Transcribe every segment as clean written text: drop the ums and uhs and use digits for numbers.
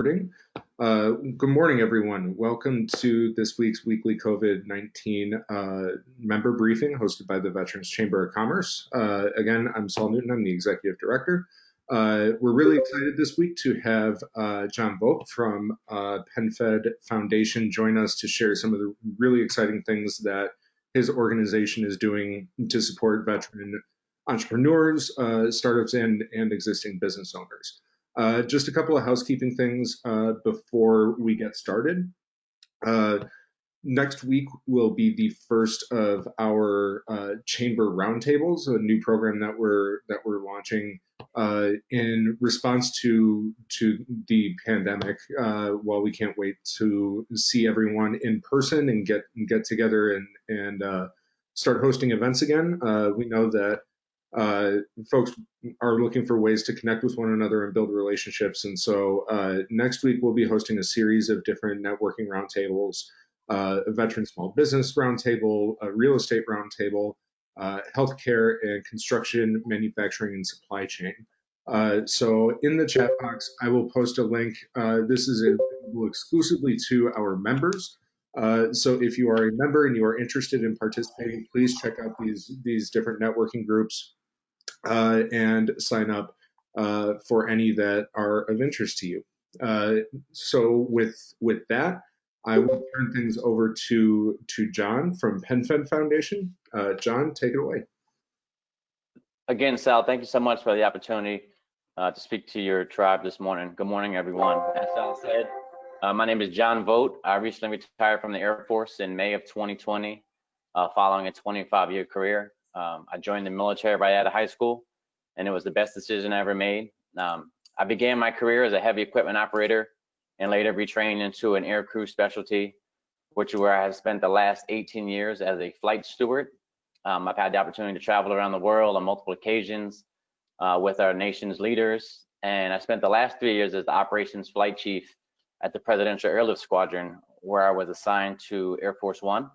Good morning, everyone. Welcome to this week's weekly COVID-19 member briefing hosted by the Veterans Chamber of Commerce. Again, I'm Saul Newton. I'm the Executive Director. We're really excited this week to have John Vogt from PenFed Foundation join us to share some of the really exciting things that his organization is doing to support veteran entrepreneurs, startups, and existing business owners. Just a couple of housekeeping things before we get started. Next week will be the first of our chamber roundtables, a new program that we're launching in response to the pandemic. While we can't wait to see everyone in person and get together and start hosting events again, we know that folks are looking for ways to connect with one another and build relationships. And so next week, we'll be hosting a series of different networking roundtables, a veteran small business roundtable, a real estate roundtable, healthcare and construction, manufacturing, and supply chain. So in the chat box, I will post a link. This is available exclusively to our members. So if you are a member and you are interested in participating, please check out these different networking groups and sign up for any that are of interest to you. So with that, I will turn things over to John from PenFed Foundation. John, take it away. Again, Sal, thank you so much for the opportunity to speak to your tribe this morning. Good morning, everyone. As Sal said, my name is John Vogt. I recently retired from the Air Force in May of 2020, following a 25-year career. I joined the military right out of high school, and it was the best decision I ever made. I began my career as a heavy equipment operator and later retrained into an air crew specialty, which is where I have spent the last 18 years as a flight steward. I've had the opportunity to travel around the world on multiple occasions with our nation's leaders, and I spent the last 3 years as the operations flight chief at the Presidential Airlift Squadron, where I was assigned to Air Force One.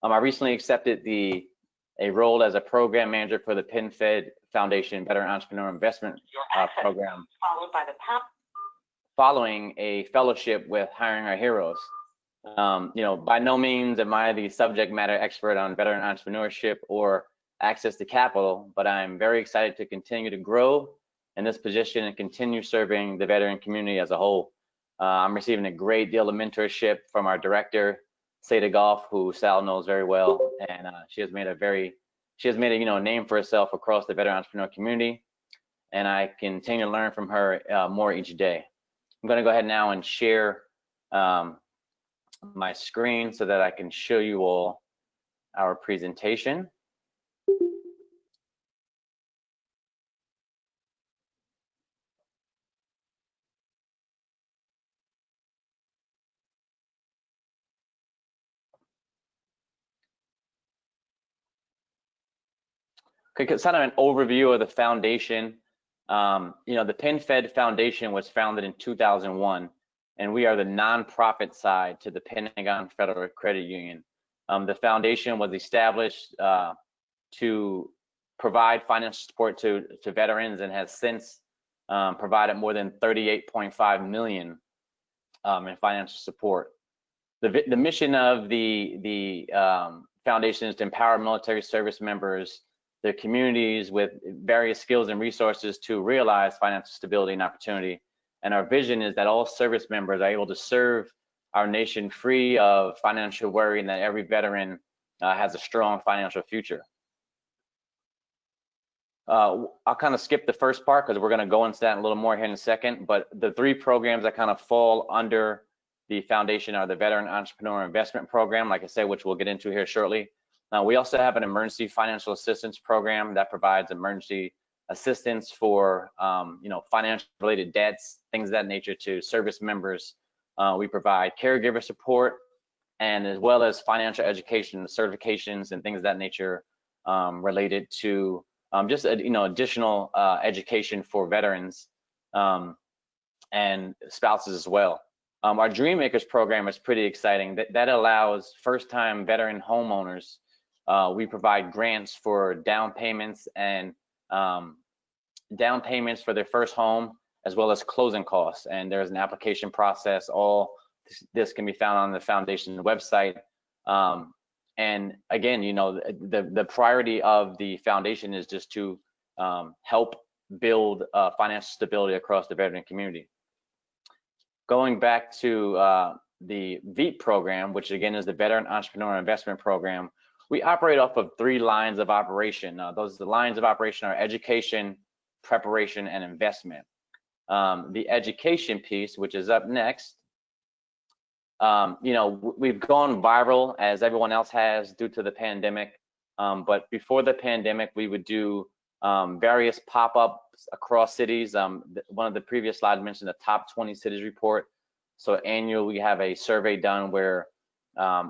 I recently accepted a role as a program manager for the PenFed Foundation Veteran Entrepreneur Investment Program, following a fellowship with Hiring Our Heroes. By no means am I the subject matter expert on veteran entrepreneurship or access to capital, but I'm very excited to continue to grow in this position and continue serving the veteran community as a whole. I'm receiving a great deal of mentorship from our director, Seda Goff, who Sal knows very well, and she has made a name for herself across the veteran entrepreneur community, and I continue to learn from her more each day. I'm going to go ahead now and share my screen so that I can show you all our presentation. Okay, kind of an overview of the foundation. The PenFed Foundation was founded in 2001, and we are the nonprofit side to the Pentagon Federal Credit Union. The foundation was established to provide financial support to veterans and has since provided more than $38.5 million in financial support. The mission of the foundation is to empower military service members, their communities with various skills and resources to realize financial stability and opportunity. And our vision is that all service members are able to serve our nation free of financial worry, and that every veteran has a strong financial future. I'll kind of skip the first part because we're going to go into that a little more here in a second. But the three programs that kind of fall under the foundation are the Veteran Entrepreneur Investment Program, like I said, which we'll get into here shortly. We also have an emergency financial assistance program that provides emergency assistance for financial related debts, things of that nature to service members. We provide caregiver support, and as well as financial education certifications and things of that nature related to just additional education for veterans and spouses as well. Our Dream Makers program is pretty exciting. That allows first-time veteran homeowners. We provide grants for down payments and down payments for their first home, as well as closing costs. And there's an application process. All this can be found on the foundation website. And again, you know, the priority of the foundation is just to help build financial stability across the veteran community. Going back to the VEIP program, which again is the Veteran Entrepreneur Investment Program, we operate off of 3 lines of operation. The lines of operation are education, preparation, and investment. The education piece, which is up next, you know, we've gone viral as everyone else has due to the pandemic. But before the pandemic, we would do various pop-ups across cities. One of the previous slides mentioned the top 20 cities report. So annually, we have a survey done where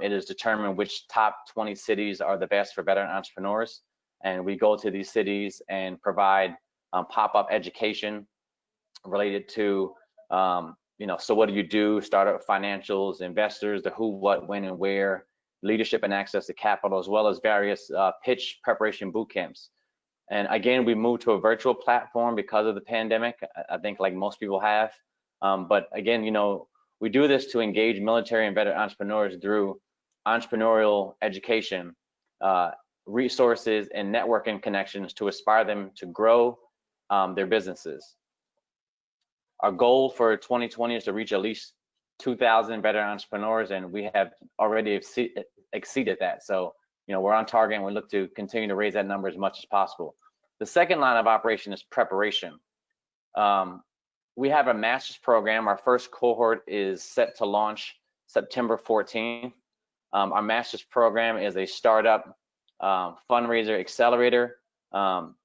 it is determined which top 20 cities are the best for veteran entrepreneurs. And we go to these cities and provide pop-up education related to, you know, so what do you do, startup financials, investors, the who, what, when, and where, leadership and access to capital, as well as various pitch preparation boot camps. And again, we moved to a virtual platform because of the pandemic, I think like most people have. But again, you know, we do this to engage military and veteran entrepreneurs through entrepreneurial education, resources, and networking connections to inspire them to grow their businesses. Our goal for 2020 is to reach at least 2,000 veteran entrepreneurs, and we have already exceeded that. So, you know, we're on target, and we look to continue to raise that number as much as possible. The second line of operation is preparation. We have a master's program. Our first cohort is set to launch September 14th. Our master's program is a startup fundraiser accelerator.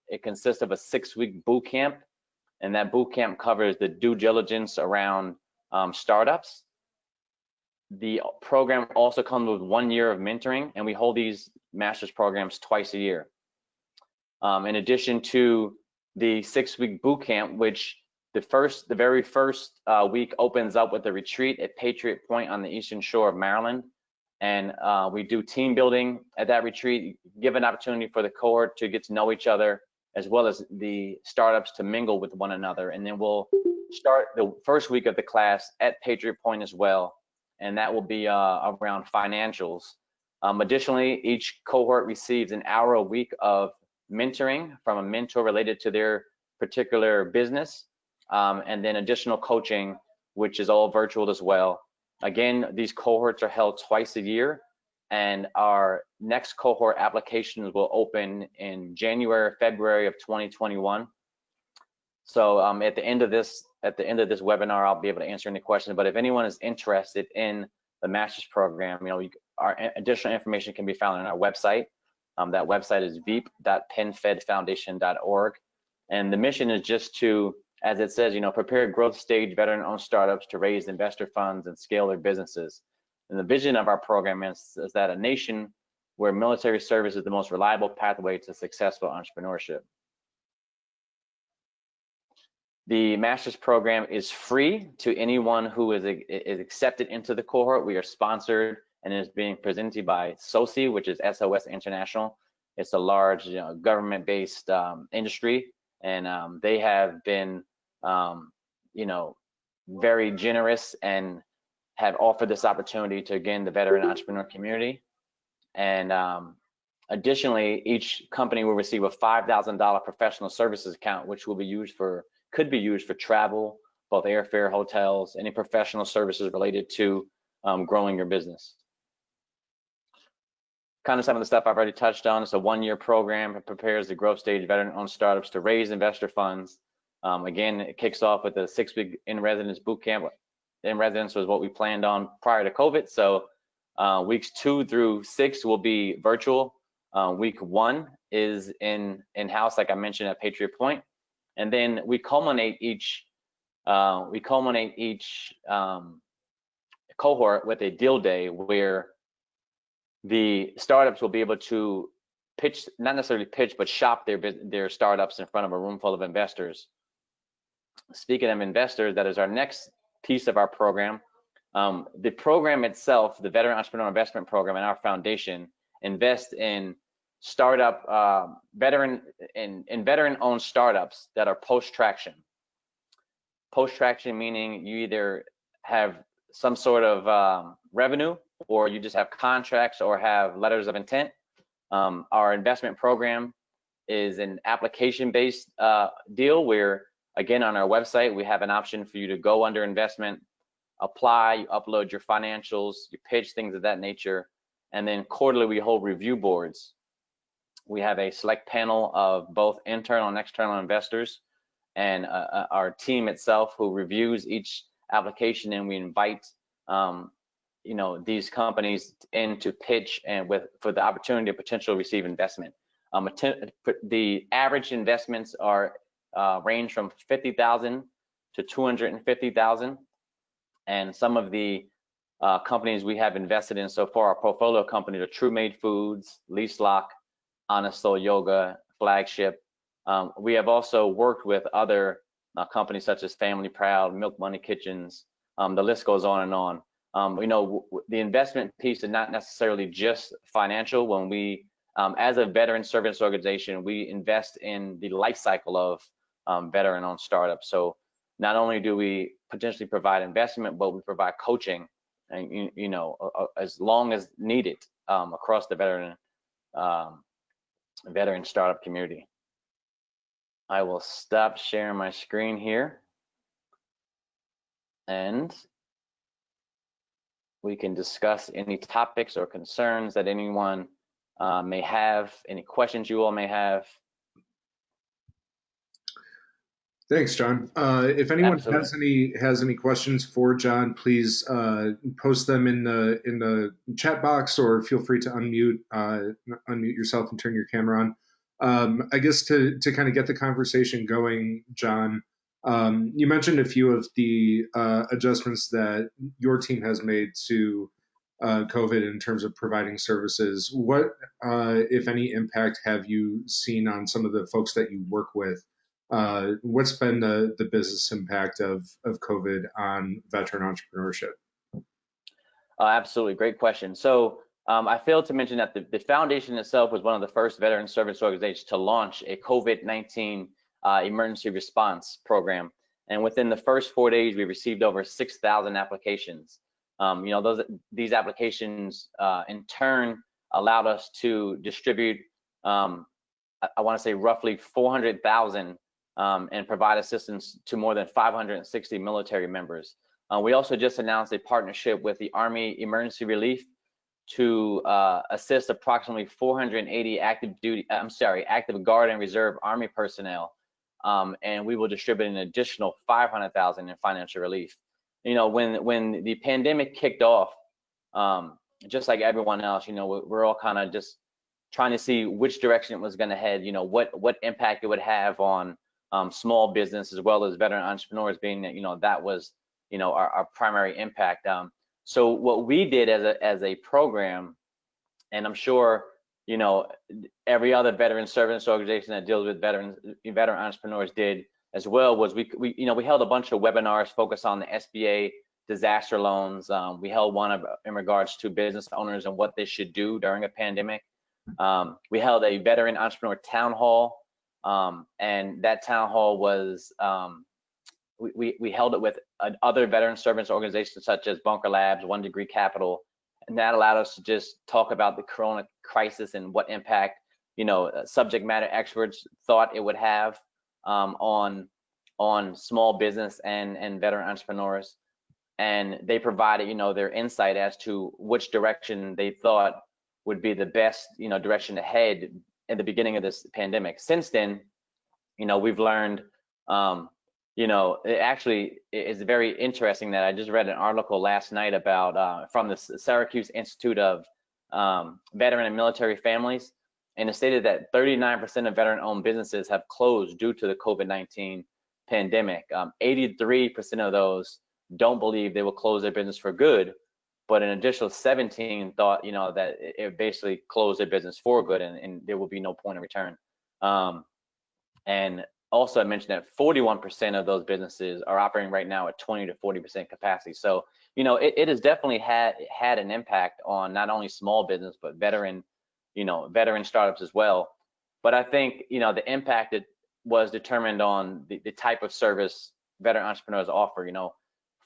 It consists of a 6-week boot camp, and that boot camp covers the due diligence around startups. The program also comes with 1 year of mentoring, and we hold these master's programs twice a year. In addition to the 6-week boot camp, which the very first week opens up with a retreat at Patriot Point on the Eastern Shore of Maryland. And we do team building at that retreat, give an opportunity for the cohort to get to know each other, as well as the startups to mingle with one another. And then we'll start the first week of the class at Patriot Point as well. And that will be around financials. Additionally, each cohort receives an hour a week of mentoring from a mentor related to their particular business. And then additional coaching, which is all virtual as well. Again, these cohorts are held twice a year, and our next cohort applications will open in January, February of 2021. So at the end of this webinar, I'll be able to answer any questions. But if anyone is interested in the master's program, you know, our additional information can be found on our website. That website is veip.penfedfoundation.org, and the mission is just to, as it says, you know, prepare growth stage veteran-owned startups to raise investor funds and scale their businesses. And the vision of our program is that a nation where military service is the most reliable pathway to successful entrepreneurship. The master's program is free to anyone who is accepted into the cohort. We are sponsored and is being presented by SOSI, which is SOS International. It's a large, you know, government-based industry. And they have been, you know, very generous and have offered this opportunity to, again, the veteran entrepreneur community. And additionally, each company will receive a $5,000 professional services account, which will be used for, could be used for travel, both airfare, hotels, any professional services related to growing your business. Kind of some of the stuff I've already touched on. It's a 1-year program. It prepares the growth stage veteran-owned startups to raise investor funds. Again, it kicks off with a 6-week in-residence boot camp. In-residence was what we planned on prior to COVID. So weeks 2 through 6 will be virtual. Week 1 is in-house, like I mentioned, at Patriot Point. And then we culminate each cohort with a deal day where the startups will be able to pitch, not necessarily pitch, but shop their startups in front of a room full of investors. Speaking of investors, that is our next piece of our program. The program itself, the Veteran Entrepreneur Investment Program, and our foundation invest in startup veteran-owned startups that are post-traction. Post-traction meaning you either have some sort of revenue, or you just have contracts or have letters of intent. Our investment program is an application-based deal where, again, on our website, we have an option for you to go under investment, apply, you upload your financials, you pitch, things of that nature. And then quarterly, we hold review boards. We have a select panel of both internal and external investors, and our team itself who reviews each application, and we invite these companies in to pitch and for the opportunity to potentially receive investment. The average investments are range from $50,000 to $250,000, and some of the companies we have invested in so far, our portfolio companies, are True Made Foods, Lease Lock, Honest Soul Yoga, Flagship. We have also worked with other companies such as Family Proud, Milk Money Kitchens. The list goes on and on. The investment piece is not necessarily just financial. When we, as a veteran service organization, we invest in the life cycle of veteran-owned startups. So not only do we potentially provide investment, but we provide coaching, and as long as needed across the veteran startup community. I will stop sharing my screen here, and we can discuss any topics or concerns that anyone may have, any questions you all may have. Thanks, John. If anyone Absolutely. has any questions for John, please post them in the chat box, or feel free to unmute yourself and turn your camera on. I guess to kind of get the conversation going, John, you mentioned a few of the adjustments that your team has made to COVID in terms of providing services. What, if any, impact have you seen on some of the folks that you work with? What's been the business impact of COVID on veteran entrepreneurship? Absolutely, great question. So I failed to mention that the foundation itself was one of the first veteran service organizations to launch a COVID-19 emergency response program. And within the first 4 days, we received over 6,000 applications. These applications in turn allowed us to distribute, I want to say roughly 400,000 and provide assistance to more than 560 military members. We also just announced a partnership with the Army Emergency Relief to assist approximately 480 active Guard and Reserve Army personnel, and we will distribute an additional 500,000 in financial relief. When the pandemic kicked off, just like everyone else, we're all kind of just trying to see which direction it was going to head. What impact it would have on small business as well as veteran entrepreneurs, being that that was our primary impact. So what we did as a program, and I'm sure every other veteran service organization that deals with veteran entrepreneurs did as well, was we held a bunch of webinars focused on the SBA disaster loans. We held one in regards to business owners and what they should do during a pandemic. We held a veteran entrepreneur town hall, and that town hall was we held it with other veteran service organizations such as Bunker Labs, One Degree Capital, and that allowed us to just talk about the Corona crisis and what impact subject matter experts thought it would have on small business and veteran entrepreneurs. And they provided their insight as to which direction they thought would be the best direction to head in the beginning of this pandemic. Since then, we've learned it actually is very interesting that I just read an article last night about from the Syracuse Institute of Veteran and Military Families, and it stated that 39% of veteran-owned businesses have closed due to the COVID-19 pandemic. 83% of those don't believe they will close their business for good, but an additional 17 thought that it basically closed their business for good, and there will be no point of return. And also I mentioned that 41% of those businesses are operating right now at 20 to 40% capacity. So it has definitely had an impact on not only small business but veteran startups as well. But I think the impact was determined on the type of service veteran entrepreneurs offer.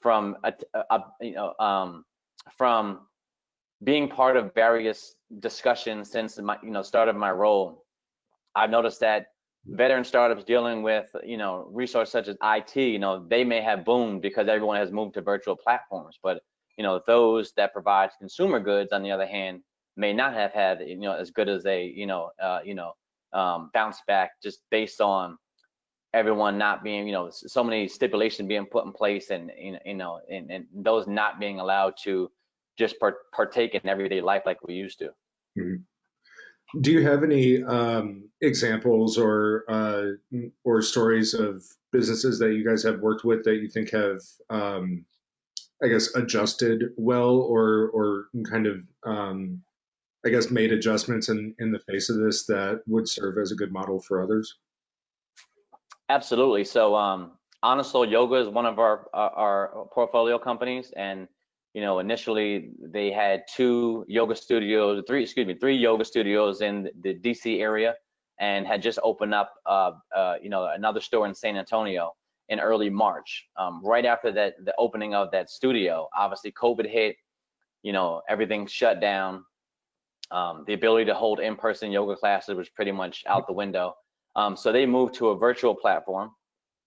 From from being part of various discussions since my start of my role, I've noticed that veteran startups dealing with resources such as IT, they may have boomed because everyone has moved to virtual platforms, but those that provide consumer goods, on the other hand, may not have had as good as a bounce back, just based on everyone not being so many stipulations being put in place, and and those not being allowed to just partake in everyday life like we used to. Mhm. Do you have any examples or stories of businesses that you guys have worked with that you think have, I guess, adjusted well, or kind of, I guess, made adjustments in the face of this that would serve as a good model for others? Absolutely. So Honest Soul Yoga is one of our portfolio companies, and initially they had three yoga studios in the DC area, and had just opened up another store in San Antonio in early March. Right after the opening of that studio, obviously COVID hit, everything shut down. The ability to hold in-person yoga classes was pretty much out the window. So they moved to a virtual platform.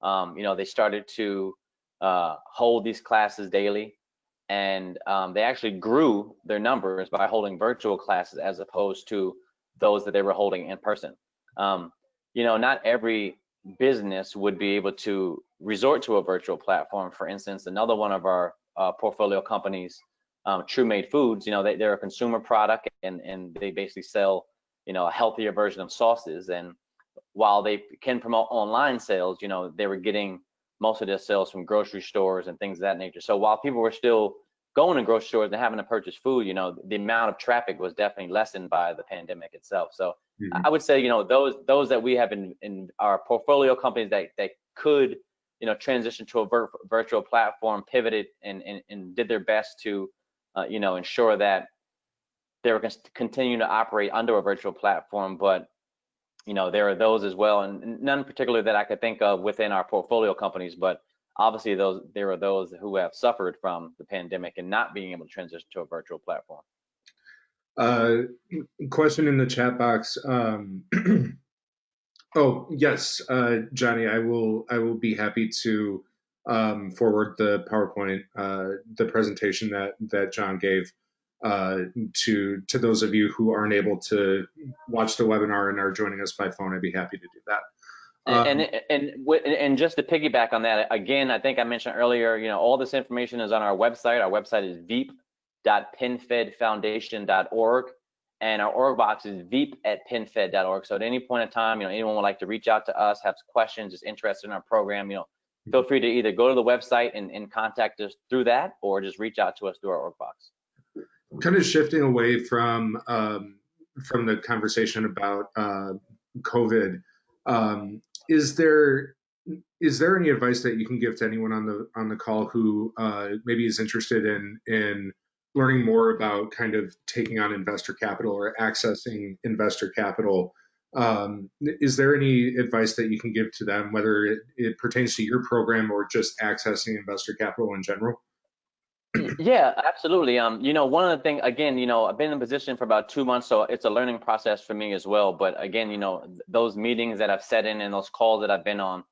They started to hold these classes daily, and they actually grew their numbers by holding virtual classes as opposed to those that they were holding in person. Not every business would be able to resort to a virtual platform. For instance, another one of our portfolio companies, True Made Foods, they're a consumer product, and they basically sell a healthier version of sauces. And while they can promote online sales, they were getting most of their sales from grocery stores and things of that nature. So while people were still going to grocery stores and having to purchase food, the amount of traffic was definitely lessened by the pandemic itself. So I would say, those that we have in our portfolio companies that could, transition to a virtual platform, pivoted and did their best to, ensure that they were going to continue to operate under a virtual platform. But there are those as well, and none particularly that I could think of within our portfolio companies, but obviously there are those who have suffered from the pandemic and not being able to transition to a virtual platform. Question in the chat box. Oh, yes, Johnny, I will be happy to forward the PowerPoint, the presentation that John gave, to those of you who aren't able to watch the webinar and are joining us by phone. I'd be happy to do that. And just to piggyback on that, again, I think I mentioned earlier, all this information is on our website. Our website is veep.penfedfoundation.org, and our org box is veep@penfed.org. So at any point in time, anyone would like to reach out to us, have questions, is interested in our program, feel free to either go to the website and contact us through that, or just reach out to us through our org box. Kind of shifting away from the conversation about COVID, is there any advice that you can give to anyone on the call who maybe is interested in learning more about kind of taking on investor capital or accessing investor capital? Is there any advice that you can give to them, whether it pertains to your program or just accessing investor capital in general? Yeah, absolutely. One of the things, again, I've been in position for about 2 months, so it's a learning process for me as well. But again, those meetings that I've sat in and those calls that I've been on,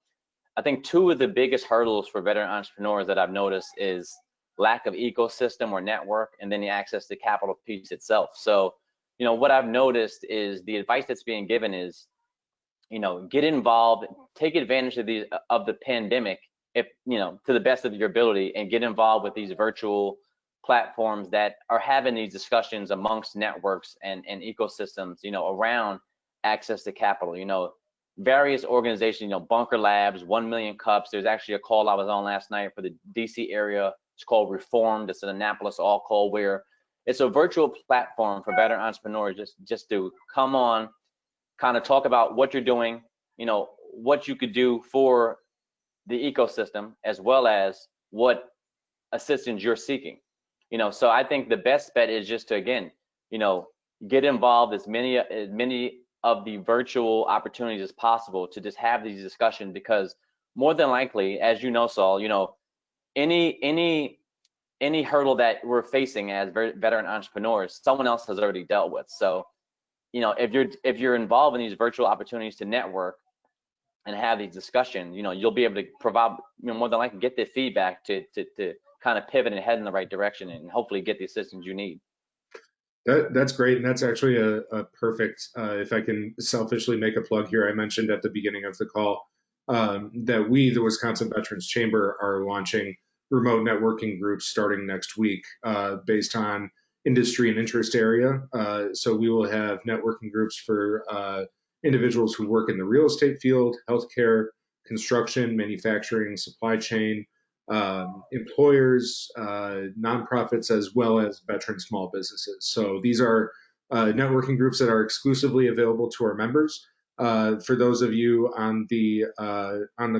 I think two of the biggest hurdles for veteran entrepreneurs that I've noticed is lack of ecosystem or network, and then the access to capital piece itself. So, what I've noticed is the advice that's being given is, get involved, take advantage of the pandemic, if to the best of your ability, and get involved with these virtual platforms that are having these discussions amongst networks and ecosystems, around access to capital. Various organizations, Bunker Labs, 1 Million Cups. There's actually a call I was on last night for the DC area. It's called Reformed. It's an Annapolis all call, where it's a virtual platform for veteran entrepreneurs just to come on, kind of talk about what you're doing, what you could do for the ecosystem, as well as what assistance you're seeking. So I think the best bet is just to, again, get involved as many of the virtual opportunities as possible to just have these discussions, because more than likely, as you know, Saul, any any any hurdle that we're facing as veteran entrepreneurs, someone else has already dealt with. So, if you're involved in these virtual opportunities to network and have these discussions, you'll be able to provide, more than likely get the feedback to kind of pivot and head in the right direction and hopefully get the assistance you need. That's great, and that's actually a perfect. If I can selfishly make a plug here, I mentioned at the beginning of the call that we, the Wisconsin Veterans Chamber, are launching remote networking groups starting next week, based on industry and interest area. So we will have networking groups for individuals who work in the real estate field, healthcare, construction, manufacturing, supply chain, employers, nonprofits, as well as veteran small businesses. So these are networking groups that are exclusively available to our members. For those of you on the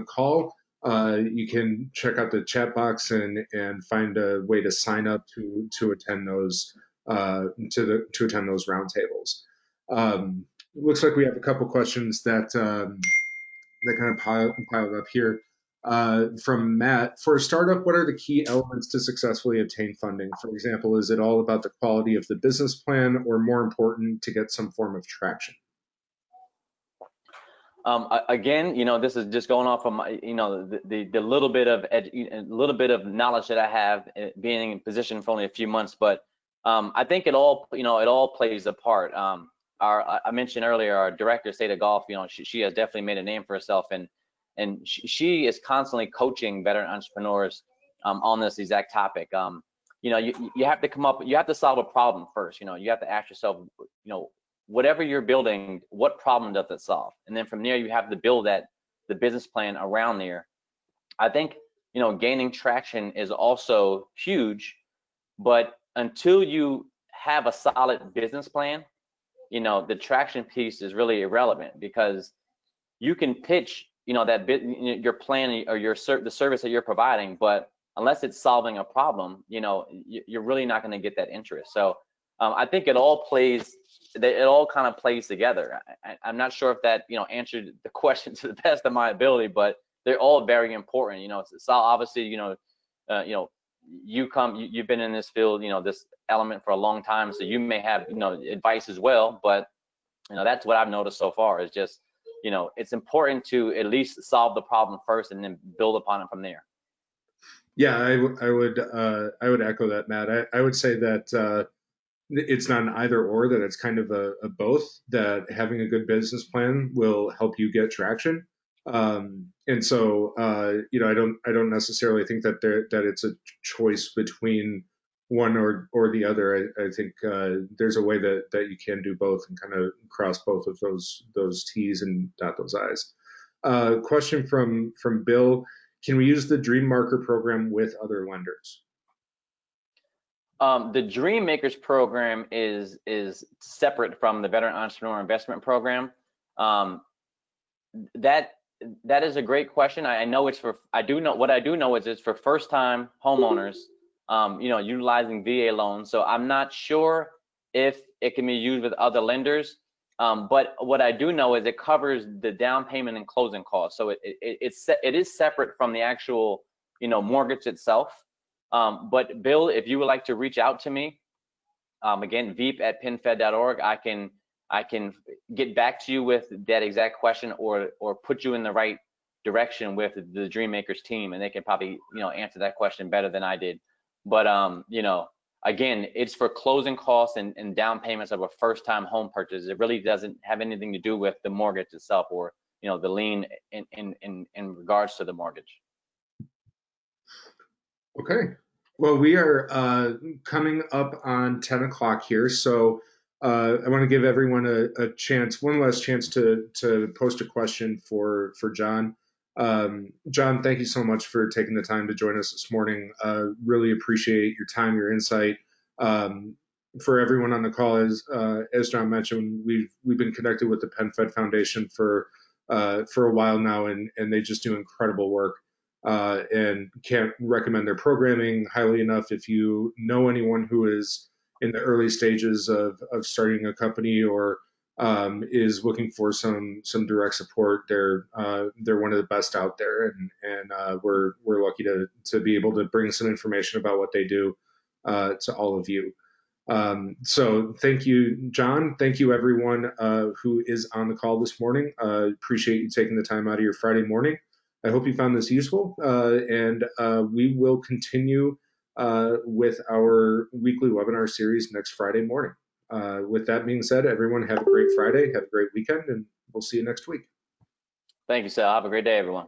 call, you can check out the chat box and find a way to sign up to attend those to attend those roundtables. Looks like we have a couple questions that kind of piled up here. From Matt, for a startup, what are the key elements to successfully obtain funding? For example, is it all about the quality of the business plan, or more important, to get some form of traction? Again, this is just going off of my, the little bit of knowledge that I have, being in position for only a few months. But I think it all plays a part. I mentioned earlier, our director of state of golf, she has definitely made a name for herself, and she is constantly coaching veteran entrepreneurs on this exact topic. You have to you have to solve a problem first. You have to ask yourself, whatever you're building, what problem does it solve? And then from there, you have to build the business plan around there. I think, gaining traction is also huge, but until you have a solid business plan, the traction piece is really irrelevant, because you can pitch, your plan or the service that you're providing, but unless it's solving a problem, you're really not going to get that interest. So I think it all kind of plays together. I'm not sure if that answered the question to the best of my ability, but they're all very important. So obviously, you've been in this field, this element for a long time, so you may have advice as well. But that's what I've noticed so far, is just it's important to at least solve the problem first and then build upon it from there. Yeah, I would echo that, Matt. I would say that it's not an either or, that it's kind of a both, that having a good business plan will help you get traction. And so, I don't necessarily think that it's a choice between one or the other. I think there's a way that you can do both and kind of cross both of those T's and dot those I's. Question from Bill: can we use the Dream Marker program with other lenders? The Dream Makers program is separate from the Veteran Entrepreneur Investment Program. That is a great question. I do know is it's for first-time homeowners, utilizing VA loans. So I'm not sure if it can be used with other lenders. But what I do know is it covers the down payment and closing costs. So it is separate from the actual mortgage itself. But Bill, if you would like to reach out to me, again, veep@penfed.org, I can get back to you with that exact question, or put you in the right direction with the Dream Makers team, and they can probably answer that question better than I did. But again, it's for closing costs and down payments of a first-time home purchase. It really doesn't have anything to do with the mortgage itself, or the lien in regards to the mortgage. Okay. Well, we are coming up on 10 o'clock here, so I want to give everyone one last chance to post a question for John. John, thank you so much for taking the time to join us this morning. Really appreciate your time, your insight. For everyone on the call, as John mentioned, we've been connected with the PenFed Foundation for a while now, and they just do incredible work. And can't recommend their programming highly enough. If you know anyone who is in the early stages of starting a company, or is looking for some direct support. They're one of the best out there, and we're lucky to be able to bring some information about what they do to all of you. So thank you, John. Thank you, everyone who is on the call this morning. Appreciate you taking the time out of your Friday morning. I hope you found this useful, and we will continue with our weekly webinar series next Friday morning. With that being said, everyone have a great Friday, have a great weekend, and we'll see you next week. Thank you, Sal. Have a great day, everyone.